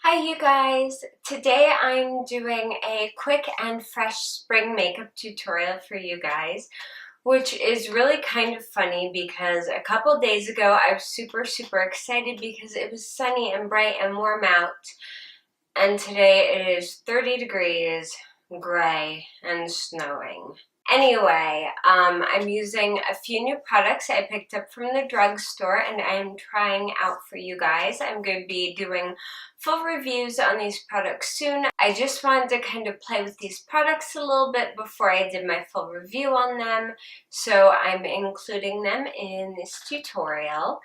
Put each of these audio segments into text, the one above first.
Hi you guys! Today I'm doing a quick and fresh spring makeup tutorial for you guys, which is really kind of funny because a couple days ago I was super excited because it was sunny and bright and warm out, and today it is 30 degrees, gray, and snowing. Anyway, I'm using a few new products I picked up from the drugstore and I'm trying out for you guys. I'm going to be doing full reviews on these products soon. I just wanted to kind of play with these products a little bit before I did my full review on them, so I'm including them in this tutorial.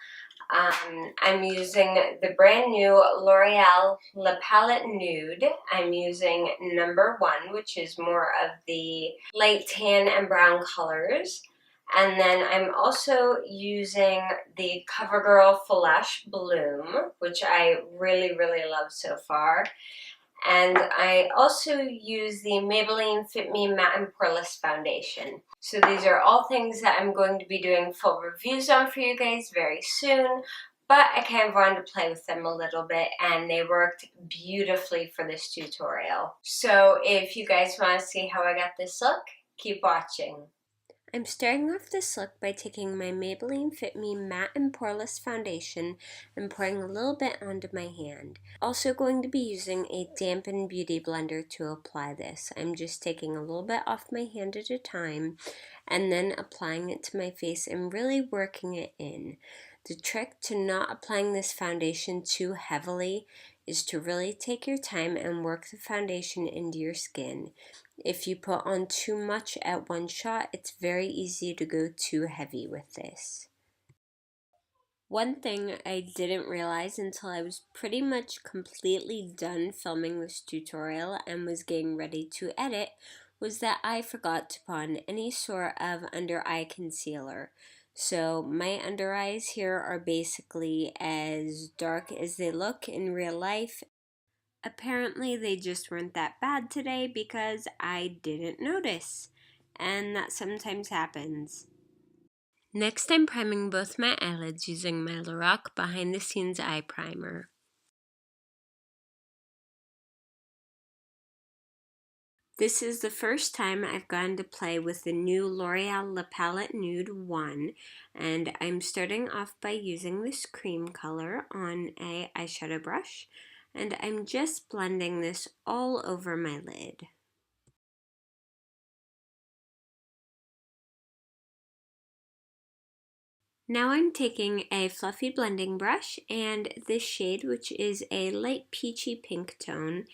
I'm using the brand new L'Oreal La Palette Nude. I'm using number 1, which is more of the light tan and brown colors. And then I'm also using the CoverGirl Flash Bloom, which I really love so far. And I also use the Maybelline Fit Me Matte and Poreless Foundation. So these are all things that I'm going to be doing full reviews on for you guys very soon, but I kind of wanted to play with them a little bit and they worked beautifully for this tutorial. So if you guys want to see how I got this look, keep watching. I'm starting off this look by taking my Maybelline Fit Me Matte and Poreless Foundation and pouring a little bit onto my hand. Also going to be using a dampened beauty blender to apply this. I'm just taking a little bit off my hand at a time and then applying it to my face and really working it in. The trick to not applying this foundation too heavily is to really take your time and work the foundation into your skin. If you put on too much at one shot, it's very easy to go too heavy with this. One thing I didn't realize until I was pretty much completely done filming this tutorial and was getting ready to edit was that I forgot to put on any sort of under eye concealer. So my under eyes here are basically as dark as they look in real life. Apparently they just weren't that bad today because I didn't notice, and that sometimes happens. Next, I'm priming both my eyelids using my Lorac Behind the Scenes Eye Primer. This is the first time I've gotten to play with the new L'Oreal La Palette Nude 1, and I'm starting off by using this cream color on a eyeshadow brush, and I'm just blending this all over my lid. Now I'm taking a fluffy blending brush and this shade, which is a light peachy pink tone,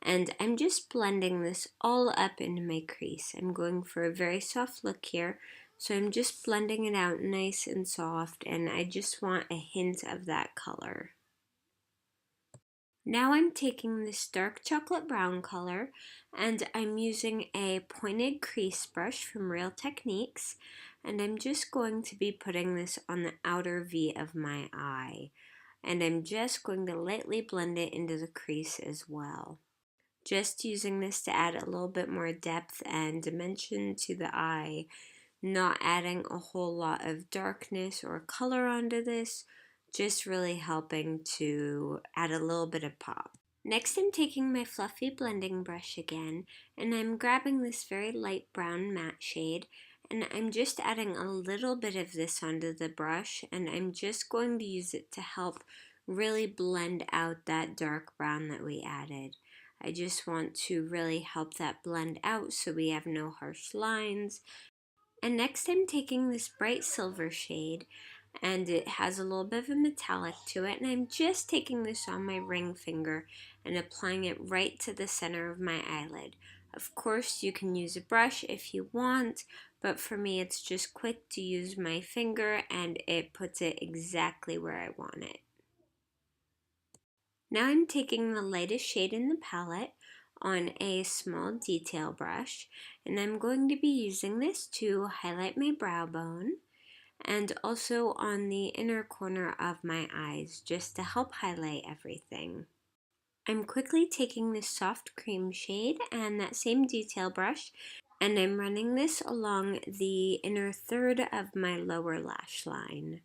and I'm just blending this all up into my crease. I'm going for a very soft look here, so I'm just blending it out nice and soft, and I just want a hint of that color. Now I'm taking this dark chocolate brown color and I'm using a pointed crease brush from Real Techniques, and I'm just going to be putting this on the outer V of my eye, and I'm just going to lightly blend it into the crease as well. Just using this to add a little bit more depth and dimension to the eye, not adding a whole lot of darkness or color onto this, just really helping to add a little bit of pop. Next, I'm taking my fluffy blending brush again, and I'm grabbing this very light brown matte shade, and I'm just adding a little bit of this onto the brush, and I'm just going to use it to help really blend out that dark brown that we added. I just want to really help that blend out so we have no harsh lines. And next I'm taking this bright silver shade, and it has a little bit of a metallic to it, and I'm just taking this on my ring finger and applying it right to the center of my eyelid. Of course you can use a brush if you want, but for me it's just quick to use my finger and it puts it exactly where I want it. Now I'm taking the lightest shade in the palette on a small detail brush, and I'm going to be using this to highlight my brow bone and also on the inner corner of my eyes just to help highlight everything. I'm quickly taking this soft cream shade and that same detail brush, and I'm running this along the inner third of my lower lash line.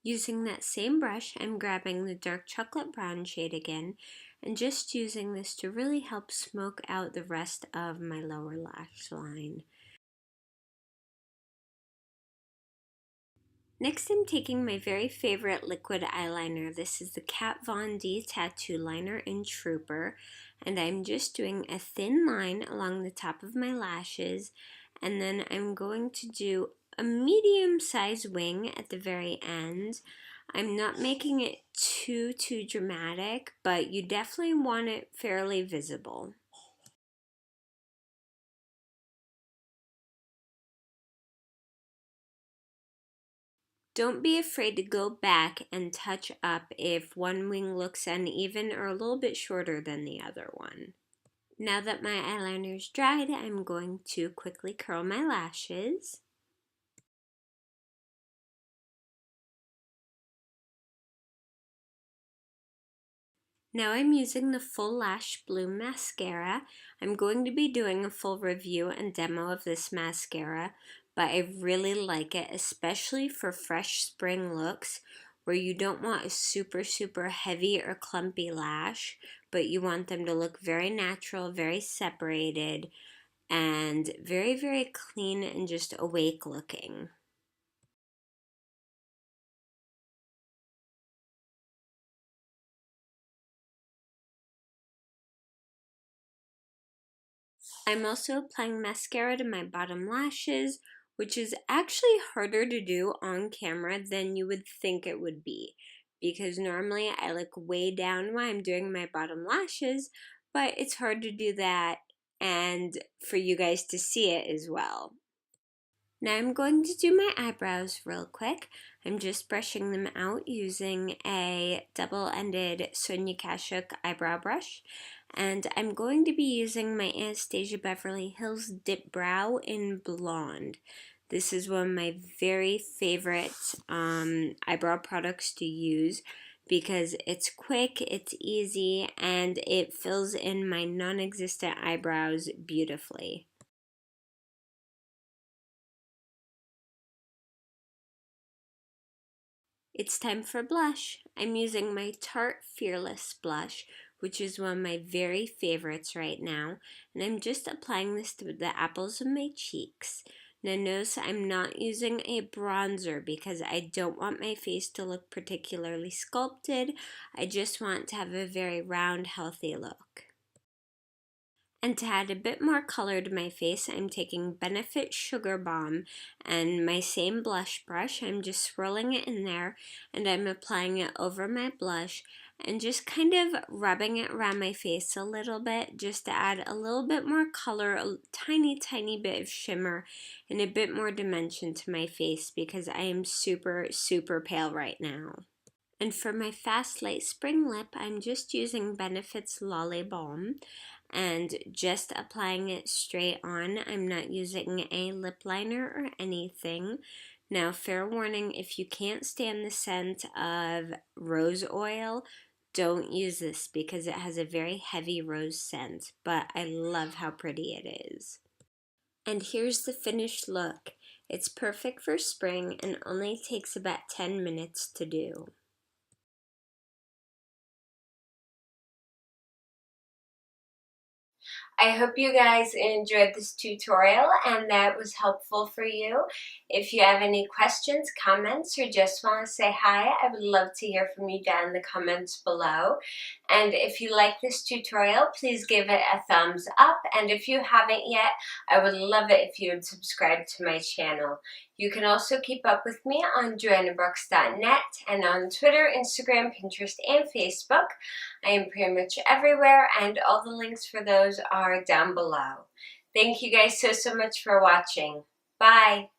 Using that same brush, I'm grabbing the dark chocolate brown shade again and just using this to really help smoke out the rest of my lower lash line. Next, I'm taking my very favorite liquid eyeliner. This is the Kat Von D Tattoo Liner in Trooper, and I'm just doing a thin line along the top of my lashes, and then I'm going to do a medium-sized wing at the very end. I'm not making it too dramatic, but you definitely want it fairly visible. Don't be afraid to go back and touch up if one wing looks uneven or a little bit shorter than the other one. Now that my eyeliner is dried, I'm going to quickly curl my lashes. Now I'm using the Full Lash Bloom Mascara. I'm going to be doing a full review and demo of this mascara, but I really like it, especially for fresh spring looks where you don't want a super heavy or clumpy lash, but you want them to look very natural, very separated, and very clean and just awake looking. I'm also applying mascara to my bottom lashes, which is actually harder to do on camera than you would think it would be, because normally I look way down while I'm doing my bottom lashes, but it's hard to do that and for you guys to see it as well. Now I'm going to do my eyebrows real quick. I'm just brushing them out using a double-ended Sonia Kashuk eyebrow brush. And I'm going to be using my Anastasia Beverly Hills Dip Brow in Blonde. This is one of my very favorite eyebrow products to use because it's quick, it's easy, and it fills in my non-existent eyebrows beautifully. It's time for blush. I'm using my Tarte Fearless blush, which is one of my very favorites right now, and I'm just applying this to the apples of my cheeks. Now notice I'm not using a bronzer because I don't want my face to look particularly sculpted. I just want to have a very round, healthy look. And to add a bit more color to my face, I'm taking Benefit Sugar Bomb and my same blush brush. I'm just swirling it in there and I'm applying it over my blush and just kind of rubbing it around my face a little bit just to add a little bit more color, a tiny bit of shimmer and a bit more dimension to my face because I am super pale right now. And for my Fast Light Spring Lip, I'm just using Benefit's Lolly Balm and just applying it straight on. I'm not using a lip liner or anything. Now, fair warning, if you can't stand the scent of rose oil, don't use this because it has a very heavy rose scent, but I love how pretty it is. And here's the finished look. It's perfect for spring and only takes about 10 minutes to do. I hope you guys enjoyed this tutorial and that was helpful for you. If you have any questions, comments, or just want to say hi, I would love to hear from you down in the comments below. And if you like this tutorial, please give it a thumbs up. And if you haven't yet, I would love it if you would subscribe to my channel. You can also keep up with me on joannabrooks.net and on Twitter, Instagram, Pinterest, and Facebook. I am pretty much everywhere, and all the links for those are down below. Thank you guys so much for watching. Bye!